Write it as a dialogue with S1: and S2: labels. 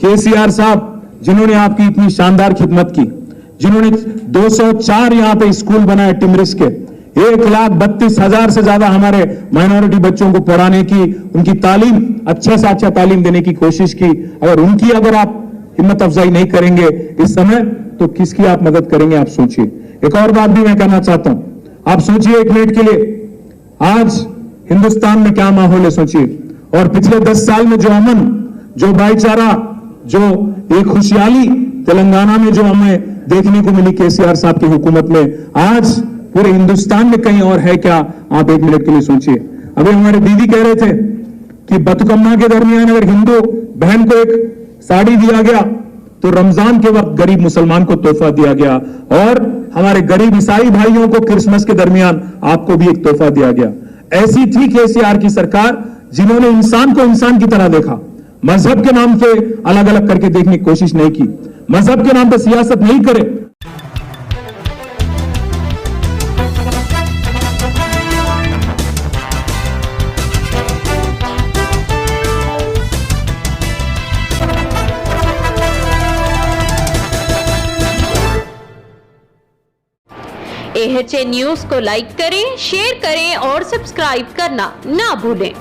S1: केसीआर साहब जिन्होंने आपकी इतनी शानदार खिदमत की, जिन्होंने 204 यहां पे स्कूल बनाए टिमरिस के, 1,32,000 से ज्यादा हमारे माइनॉरिटी बच्चों को पढ़ाने की, उनकी तालीम अच्छे से अच्छा तालीम देने की कोशिश की। अगर आप हिम्मत अफजाई नहीं करेंगे इस समय, तो किसकी आप मदद करेंगे? आप सोचिए। एक और बात भी मैं कहना चाहता हूं, आप सोचिए एक मिनट के लिए, आज हिंदुस्तान में क्या माहौल है सोचिए। और पिछले 10 साल में जो अमन, जो भाईचारा, जो एक खुशहाली तेलंगाना में जो हमें देखने को मिली केसीआर साहब की हुकूमत में, आज पूरे हिंदुस्तान में कहीं और है क्या? आप एक मिनट के लिए सोचिए। अभी हमारे दीदी कह रहे थे कि बतुकम्मा के दरमियान अगर हिंदू बहन को एक साड़ी दिया गया तो रमजान के वक्त गरीब मुसलमान को तोहफा दिया गया, और हमारे गरीब ईसाई भाइयों को क्रिसमस के दरमियान आपको भी एक तोहफा दिया गया। ऐसी थी केसीआर की सरकार, जिन्होंने इंसान को इंसान की तरह देखा, मजहब के नाम पे अलग अलग करके देखने की कोशिश नहीं की, मजहब के नाम पे सियासत नहीं करे।
S2: AHA न्यूज को लाइक करें, शेयर करें और सब्सक्राइब करना ना भूलें।